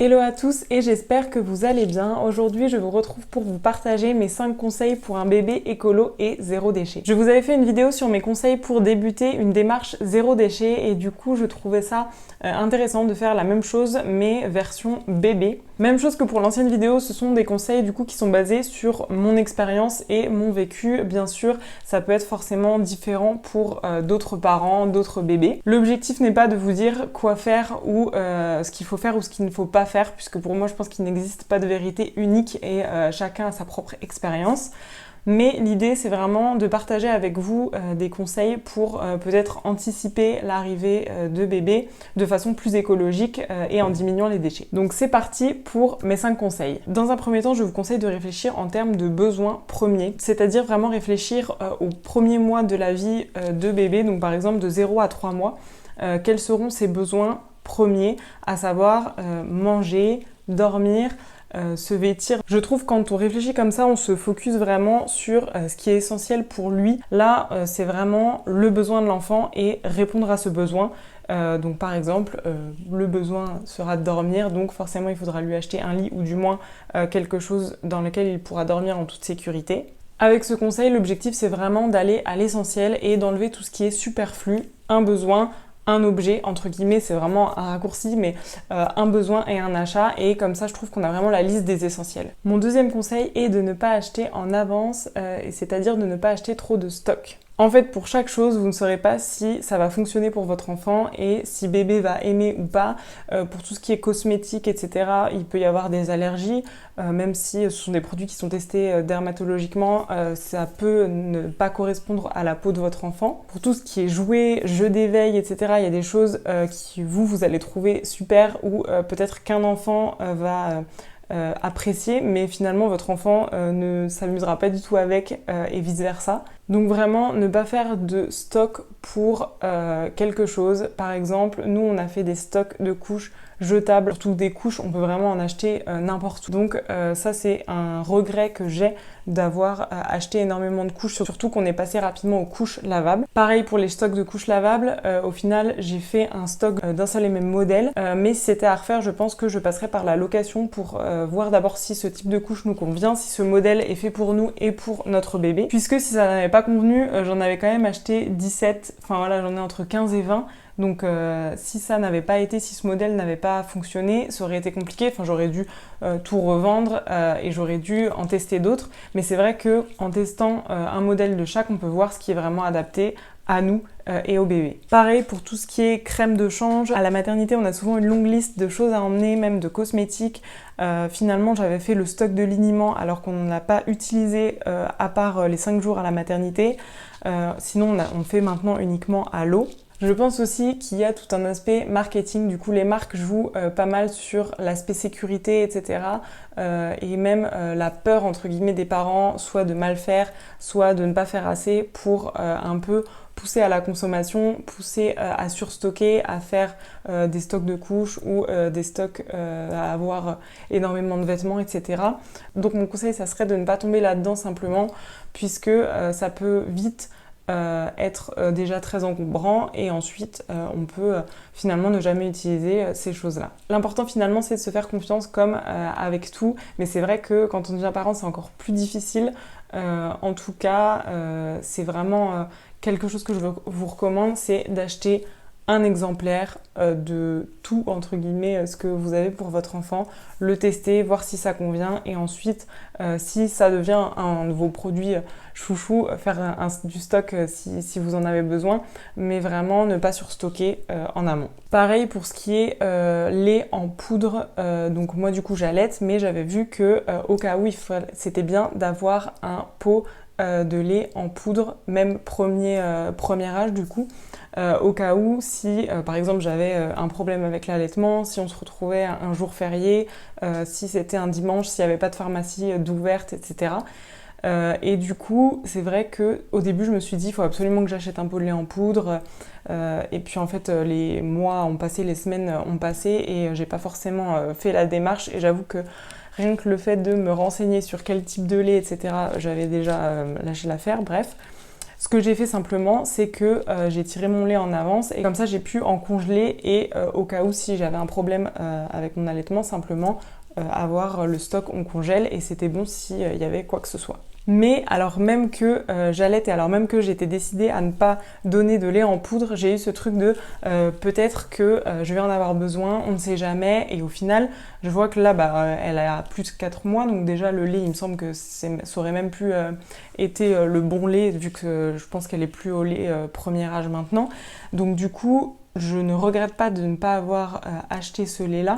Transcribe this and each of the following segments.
Hello à tous et j'espère que vous allez bien. Aujourd'hui, je vous retrouve pour vous partager mes 5 conseils pour un bébé écolo et zéro déchet. Je vous avais fait une vidéo sur mes conseils pour débuter une démarche zéro déchet et du coup, je trouvais ça intéressant de faire la même chose mais version bébé. Même chose que pour l'ancienne vidéo, ce sont des conseils du coup qui sont basés sur mon expérience et mon vécu. Bien sûr, ça peut être forcément différent pour d'autres parents, d'autres bébés. L'objectif n'est pas de vous dire quoi faire ou ce qu'il faut faire ou ce qu'il ne faut pas faire, puisque pour moi je pense qu'il n'existe pas de vérité unique et chacun a sa propre expérience. Mais l'idée c'est vraiment de partager avec vous des conseils pour peut-être anticiper l'arrivée de bébés de façon plus écologique et en diminuant les déchets. Donc c'est parti pour mes 5 conseils. Dans un premier temps, je vous conseille de réfléchir en termes de besoins premiers, c'est-à-dire vraiment réfléchir aux premiers mois de la vie de bébé, donc par exemple de 0 à 3 mois, quels seront ses besoins premiers, à savoir manger, dormir, se vêtir. Je trouve quand on réfléchit comme ça, on se focus vraiment sur ce qui est essentiel pour lui. Là, c'est vraiment le besoin de l'enfant et répondre à ce besoin. Donc par exemple, le besoin sera de dormir, donc forcément il faudra lui acheter un lit ou du moins quelque chose dans lequel il pourra dormir en toute sécurité. Avec ce conseil, l'objectif c'est vraiment d'aller à l'essentiel et d'enlever tout ce qui est superflu, un besoin, un objet, entre guillemets, c'est vraiment un raccourci, mais un besoin et un achat, et comme ça je trouve qu'on a vraiment la liste des essentiels. Mon deuxième conseil est de ne pas acheter en avance, c'est-à-dire de ne pas acheter trop de stock. En fait, pour chaque chose, vous ne saurez pas si ça va fonctionner pour votre enfant et si bébé va aimer ou pas. Pour tout ce qui est cosmétique, etc., il peut y avoir des allergies, même si ce sont des produits qui sont testés dermatologiquement, ça peut ne pas correspondre à la peau de votre enfant. Pour tout ce qui est jouets, jeux d'éveil, etc., il y a des choses qui vous allez trouver super ou peut-être qu'un enfant va apprécier, mais finalement votre enfant ne s'amusera pas du tout avec et vice versa. Donc vraiment ne pas faire de stock pour quelque chose. Par exemple, nous on a fait des stocks de couches jetables, surtout des couches, on peut vraiment en acheter n'importe où. Donc ça c'est un regret que j'ai d'avoir acheté énormément de couches, surtout qu'on est passé rapidement aux couches lavables. Pareil pour les stocks de couches lavables, au final j'ai fait un stock d'un seul et même modèle, mais si c'était à refaire, je pense que je passerais par la location pour voir d'abord si ce type de couche nous convient, si ce modèle est fait pour nous et pour notre bébé. Puisque si ça n'avait pas convenu, j'en avais quand même acheté 17, enfin voilà, j'en ai entre 15 et 20. Donc si ça n'avait pas été, si ce modèle n'avait pas fonctionné, ça aurait été compliqué, enfin j'aurais dû tout revendre et j'aurais dû en tester d'autres. Mais c'est vrai que en testant un modèle de chaque, on peut voir ce qui est vraiment adapté à nous et au bébé. Pareil pour tout ce qui est crème de change. À la maternité, on a souvent une longue liste de choses à emmener, même de cosmétiques. Finalement, j'avais fait le stock de liniment alors qu'on n'a pas utilisé à part les 5 jours à la maternité. Sinon, on fait maintenant uniquement à l'eau. Je pense aussi qu'il y a tout un aspect marketing, du coup les marques jouent pas mal sur l'aspect sécurité, etc. Et même la peur entre guillemets des parents, soit de mal faire, soit de ne pas faire assez pour un peu pousser à la consommation, pousser à surstocker, à faire des stocks de couches ou des stocks à avoir énormément de vêtements, etc. Donc mon conseil ça serait de ne pas tomber là-dedans simplement, puisque ça peut vite être déjà très encombrant et ensuite on peut finalement ne jamais utiliser ces choses-là. L'important finalement c'est de se faire confiance comme avec tout, mais c'est vrai que quand on devient parent c'est encore plus difficile. En tout cas c'est vraiment quelque chose que je vous recommande, c'est d'acheter un exemplaire de tout, entre guillemets, ce que vous avez pour votre enfant, le tester, voir si ça convient et ensuite, si ça devient un de vos produits chouchou, faire du stock si vous en avez besoin, mais vraiment ne pas surstocker en amont. Pareil pour ce qui est lait en poudre, donc moi du coup j'allaite, mais j'avais vu que au cas où c'était bien d'avoir un pot de lait en poudre, même premier âge du coup, au cas où si par exemple j'avais un problème avec l'allaitement, si on se retrouvait un jour férié, si c'était un dimanche, s'il n'y avait pas de pharmacie d'ouverte, etc. Et du coup c'est vrai que au début je me suis dit il faut absolument que j'achète un pot de lait en poudre, et puis en fait les mois ont passé, les semaines ont passé et j'ai pas forcément fait la démarche, et j'avoue que rien que le fait de me renseigner sur quel type de lait, etc., j'avais déjà lâché l'affaire, bref. Ce que j'ai fait simplement, c'est que j'ai tiré mon lait en avance et comme ça j'ai pu en congeler et au cas où si j'avais un problème avec mon allaitement, simplement avoir le stock on congèle et c'était bon s'il y avait quoi que ce soit. Mais alors même que j'allaite et alors même que j'étais décidée à ne pas donner de lait en poudre, j'ai eu ce truc de peut-être que je vais en avoir besoin, on ne sait jamais. Et au final, je vois que là, elle a plus de 4 mois, donc déjà le lait, il me semble que ça aurait même pu été le bon lait, vu que je pense qu'elle est plus au lait premier âge maintenant. Donc du coup, je ne regrette pas de ne pas avoir acheté ce lait-là,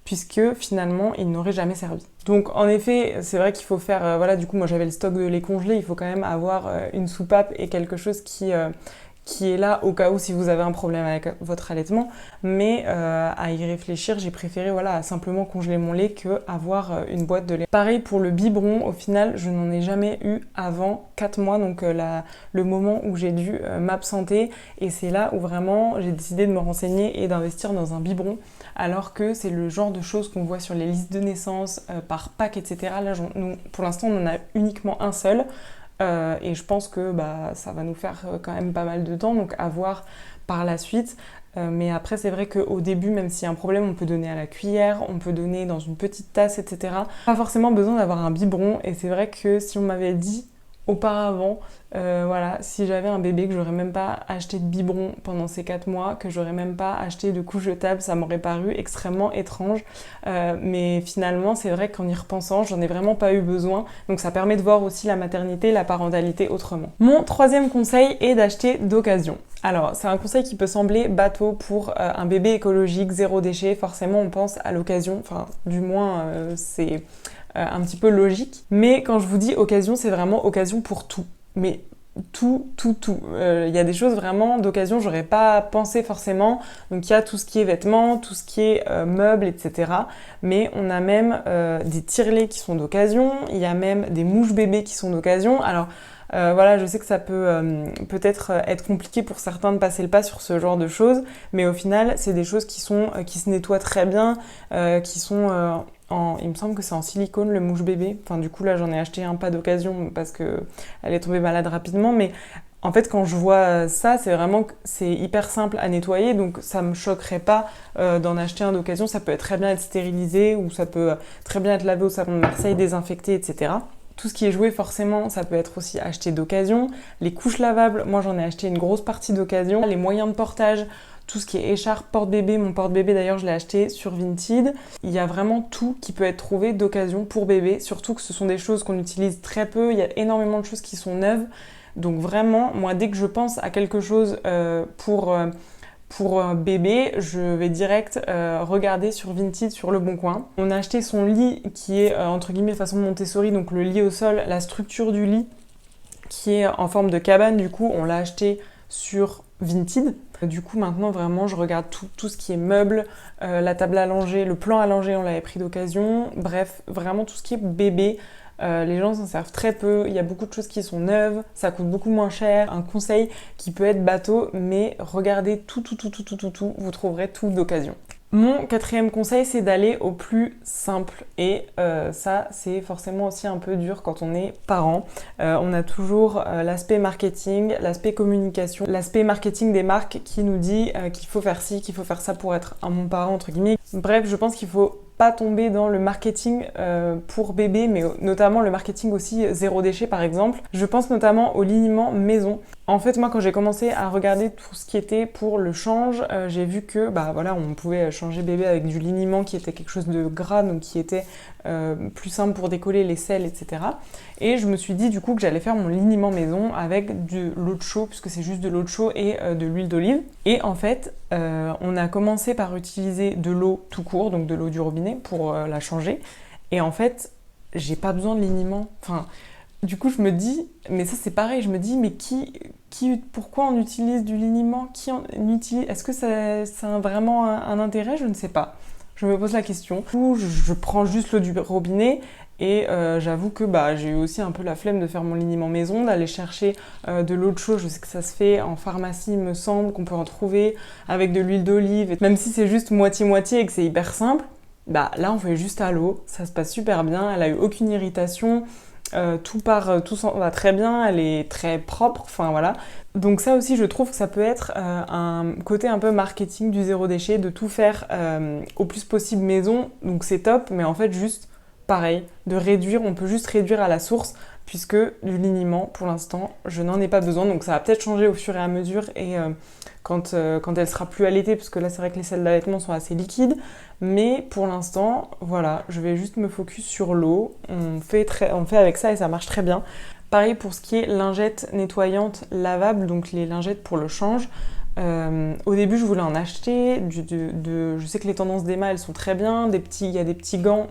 puisque finalement il n'aurait jamais servi. Donc en effet, c'est vrai qu'il faut faire, voilà, du coup moi j'avais le stock de lait congelé, il faut quand même avoir une soupape et quelque chose qui est là au cas où si vous avez un problème avec votre allaitement, mais à y réfléchir, j'ai préféré voilà, simplement congeler mon lait que avoir une boîte de lait. Pareil pour le biberon, au final, je n'en ai jamais eu avant 4 mois, donc le moment où j'ai dû m'absenter, et c'est là où vraiment j'ai décidé de me renseigner et d'investir dans un biberon, alors que c'est le genre de choses qu'on voit sur les listes de naissance, par pack, etc. Là, nous, pour l'instant, on en a uniquement un seul. Et je pense que ça va nous faire quand même pas mal de temps, donc à voir par la suite. Mais après, c'est vrai qu'au début, même s'il y a un problème, on peut donner à la cuillère, on peut donner dans une petite tasse, etc. Pas forcément besoin d'avoir un biberon. Et c'est vrai que si on m'avait dit auparavant, voilà, si j'avais un bébé, que j'aurais même pas acheté de biberon pendant ces 4 mois, que j'aurais même pas acheté de couche jetable, ça m'aurait paru extrêmement étrange. Mais finalement, c'est vrai qu'en y repensant, j'en ai vraiment pas eu besoin. Donc ça permet de voir aussi la maternité, la parentalité autrement. Mon troisième conseil est d'acheter d'occasion. Alors, c'est un conseil qui peut sembler bateau pour un bébé écologique, zéro déchet. Forcément, on pense à l'occasion. Enfin, du moins, c'est un petit peu logique. Mais quand je vous dis occasion, c'est vraiment occasion pour tout. Mais tout. Il y a des choses vraiment d'occasion, j'aurais pas pensé forcément. Donc il y a tout ce qui est vêtements, tout ce qui est meubles, etc. Mais on a même des tire-laits qui sont d'occasion. Il y a même des mouches bébés qui sont d'occasion. Alors voilà, je sais que ça peut peut-être être compliqué pour certains de passer le pas sur ce genre de choses, mais au final, c'est des choses qui se nettoient très bien, qui sont il me semble que c'est en silicone le mouche bébé. Enfin, du coup, là, j'en ai acheté un pas d'occasion parce que elle est tombée malade rapidement, mais en fait, quand je vois ça, c'est hyper simple à nettoyer, donc ça me choquerait pas d'en acheter un d'occasion. Ça peut très bien être stérilisé ou ça peut très bien être lavé au savon de Marseille, désinfecté, etc. Tout ce qui est jouet, forcément, ça peut être aussi acheté d'occasion. Les couches lavables, moi j'en ai acheté une grosse partie d'occasion. Les moyens de portage, tout ce qui est écharpe, porte-bébé. Mon porte-bébé d'ailleurs, je l'ai acheté sur Vinted. Il y a vraiment tout qui peut être trouvé d'occasion pour bébé. Surtout que ce sont des choses qu'on utilise très peu. Il y a énormément de choses qui sont neuves. Donc vraiment, moi dès que je pense à quelque chose pour bébé, je vais direct regarder sur Vinted, sur Le Bon Coin. On a acheté son lit qui est entre guillemets façon Montessori, donc le lit au sol, la structure du lit qui est en forme de cabane, du coup on l'a acheté sur Vinted. Du coup maintenant vraiment je regarde tout ce qui est meubles, la table à langer, le plan à langer on l'avait pris d'occasion, bref vraiment tout ce qui est bébé. Les gens s'en servent très peu, il y a beaucoup de choses qui sont neuves, ça coûte beaucoup moins cher. Un conseil qui peut être bateau, mais regardez tout, vous trouverez tout d'occasion. Mon quatrième conseil, c'est d'aller au plus simple. Et ça, c'est forcément aussi un peu dur quand on est parent. On a toujours l'aspect marketing, l'aspect communication, l'aspect marketing des marques qui nous dit qu'il faut faire ci, qu'il faut faire ça pour être un bon parent, entre guillemets. Bref, je pense qu'il faut pas tomber dans le marketing pour bébé, mais notamment le marketing aussi zéro déchet par exemple. Je pense notamment au liniment maison. En fait, moi quand j'ai commencé à regarder tout ce qui était pour le change, j'ai vu que voilà, on pouvait changer bébé avec du liniment qui était quelque chose de gras, donc qui était plus simple pour décoller les selles, etc. Et je me suis dit du coup que j'allais faire mon liniment maison avec de l'eau de chaux, puisque c'est juste de l'eau de chaux et de l'huile d'olive. Et en fait, on a commencé par utiliser de l'eau tout court, donc de l'eau du robinet pour la changer. Et en fait, j'ai pas besoin de liniment. Enfin, du coup, je me dis, mais ça c'est pareil, je me dis, mais pourquoi on utilise du liniment? Qui en utilise? Est-ce que ça a vraiment un intérêt? Je ne sais pas. Je me pose la question. Du coup, je prends juste l'eau du robinet et j'avoue que j'ai eu aussi un peu la flemme de faire mon liniment maison, d'aller chercher de l'eau de chaux. Je sais que ça se fait en pharmacie, il me semble, qu'on peut en trouver avec de l'huile d'olive. Même si c'est juste moitié-moitié et que c'est hyper simple, là on fait juste à l'eau, ça se passe super bien, elle a eu aucune irritation. tout va très bien, elle est très propre, enfin voilà. Donc ça aussi, je trouve que ça peut être un côté un peu marketing du zéro déchet, de tout faire au plus possible maison, donc c'est top, mais en fait juste pareil, de réduire, on peut juste réduire à la source, puisque du liniment, pour l'instant, je n'en ai pas besoin, donc ça va peut-être changer au fur et à mesure, et quand elle sera plus allaitée, parce que là c'est vrai que les selles d'allaitement sont assez liquides, mais pour l'instant, voilà, je vais juste me focus sur l'eau, on fait avec ça et ça marche très bien. Pareil pour ce qui est lingettes nettoyantes lavables, donc les lingettes pour le change. Au début, je voulais en acheter. Je sais que les tendances d'Emma, elles sont très bien. Il y a des petits gants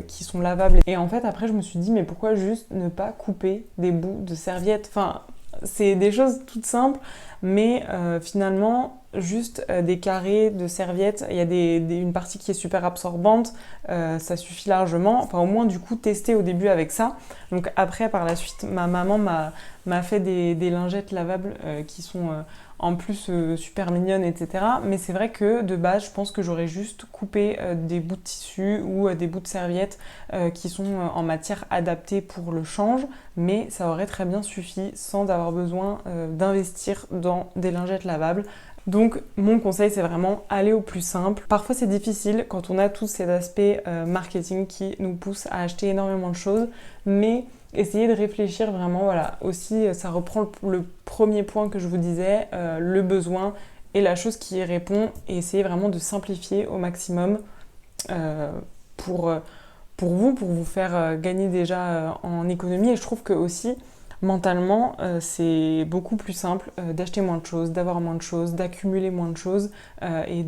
qui sont lavables. Et en fait, après, je me suis dit, mais pourquoi juste ne pas couper des bouts de serviettes? Enfin, c'est des choses toutes simples, mais finalement, juste des carrés de serviettes. Il y a une partie qui est super absorbante, ça suffit largement. Enfin, au moins, du coup, tester au début avec ça. Donc après, par la suite, ma maman m'a fait des lingettes lavables qui sont en plus super mignonnes, etc. Mais c'est vrai que de base, je pense que j'aurais juste coupé des bouts de tissu ou des bouts de serviettes qui sont en matière adaptée pour le change, mais ça aurait très bien suffi sans avoir besoin d'investir dans des lingettes lavables. Donc mon conseil, c'est vraiment aller au plus simple. Parfois c'est difficile quand on a tous ces aspects marketing qui nous poussent à acheter énormément de choses, mais essayez de réfléchir vraiment, voilà. Aussi, ça reprend le premier point que je vous disais, le besoin et la chose qui y répond, et essayez vraiment de simplifier au maximum pour vous faire gagner déjà en économie. Et je trouve que aussi, mentalement, c'est beaucoup plus simple d'acheter moins de choses, d'avoir moins de choses, d'accumuler moins de choses et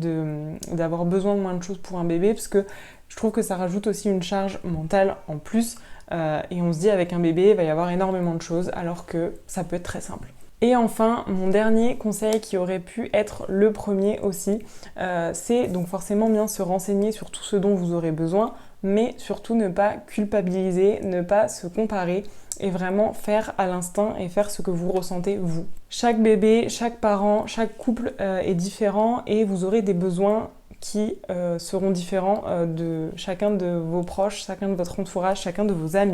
d'avoir besoin de moins de choses pour un bébé, parce que je trouve que ça rajoute aussi une charge mentale en plus et on se dit avec un bébé, il va y avoir énormément de choses, alors que ça peut être très simple. Et enfin, mon dernier conseil qui aurait pu être le premier aussi, c'est donc forcément bien se renseigner sur tout ce dont vous aurez besoin, mais surtout ne pas culpabiliser, ne pas se comparer et vraiment faire à l'instinct et faire ce que vous ressentez vous. Chaque bébé, chaque parent, chaque couple est différent et vous aurez des besoins qui seront différents de chacun de vos proches, chacun de votre entourage, chacun de vos amis.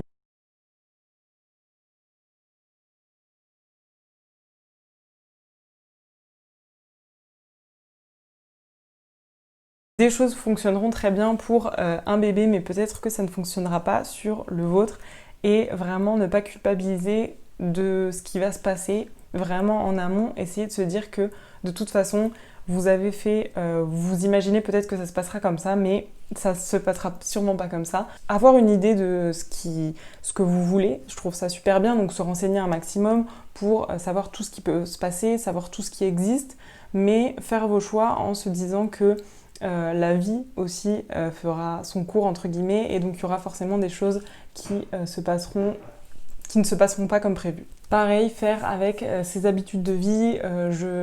Des choses fonctionneront très bien pour un bébé, mais peut-être que ça ne fonctionnera pas sur le vôtre. Et vraiment ne pas culpabiliser de ce qui va se passer, vraiment en amont. Essayez de se dire que de toute façon, vous avez fait, vous imaginez peut-être que ça se passera comme ça, mais ça se passera sûrement pas comme ça. Avoir une idée de ce que vous voulez, je trouve ça super bien, donc se renseigner un maximum pour savoir tout ce qui peut se passer, savoir tout ce qui existe, mais faire vos choix en se disant que la vie aussi fera son cours entre guillemets, et donc il y aura forcément des choses qui ne se passeront pas comme prévu. Pareil, faire avec ses habitudes de vie.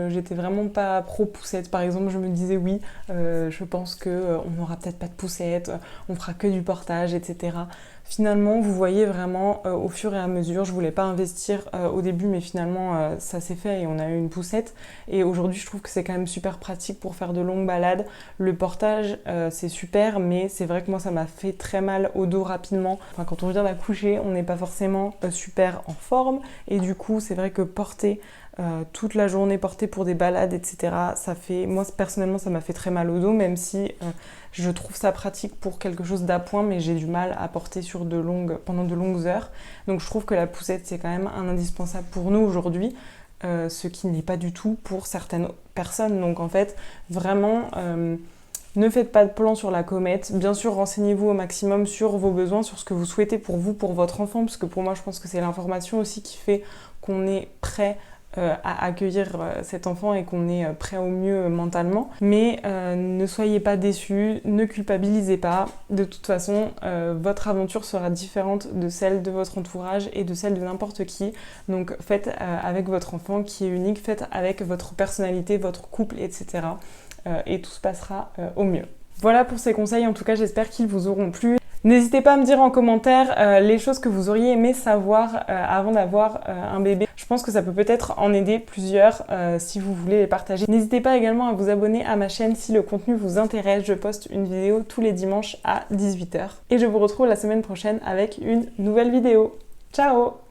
J'étais vraiment pas pro poussette. Par exemple, je me disais oui, je pense qu'on n'aura peut-être pas de poussette, on fera que du portage, etc. Finalement, vous voyez vraiment au fur et à mesure, je voulais pas investir au début, mais finalement ça s'est fait et on a eu une poussette. Et aujourd'hui, je trouve que c'est quand même super pratique pour faire de longues balades. Le portage, c'est super, mais c'est vrai que moi, ça m'a fait très mal au dos rapidement. Enfin, quand on vient d'accoucher, on n'est pas forcément super en forme. Et du coup, c'est vrai que porter toute la journée, porter pour des balades, etc., moi personnellement, ça m'a fait très mal au dos, même si je trouve ça pratique pour quelque chose d'appoint, mais j'ai du mal à porter pendant de longues heures. Donc je trouve que la poussette, c'est quand même un indispensable pour nous aujourd'hui, ce qui n'est pas du tout pour certaines personnes. Donc en fait, vraiment... ne faites pas de plan sur la comète. Bien sûr, renseignez-vous au maximum sur vos besoins, sur ce que vous souhaitez pour vous, pour votre enfant, parce que pour moi, je pense que c'est l'information aussi qui fait qu'on est prêt à accueillir cet enfant et qu'on est prêt au mieux mentalement. Mais ne soyez pas déçus, ne culpabilisez pas. De toute façon, votre aventure sera différente de celle de votre entourage et de celle de n'importe qui. Donc faites avec votre enfant qui est unique, faites avec votre personnalité, votre couple, etc. Et tout se passera au mieux. Voilà pour ces conseils, en tout cas j'espère qu'ils vous auront plu. N'hésitez pas à me dire en commentaire les choses que vous auriez aimé savoir avant d'avoir un bébé. Je pense que ça peut peut-être en aider plusieurs si vous voulez les partager. N'hésitez pas également à vous abonner à ma chaîne si le contenu vous intéresse. Je poste une vidéo tous les dimanches à 18 h. Et je vous retrouve la semaine prochaine avec une nouvelle vidéo. Ciao!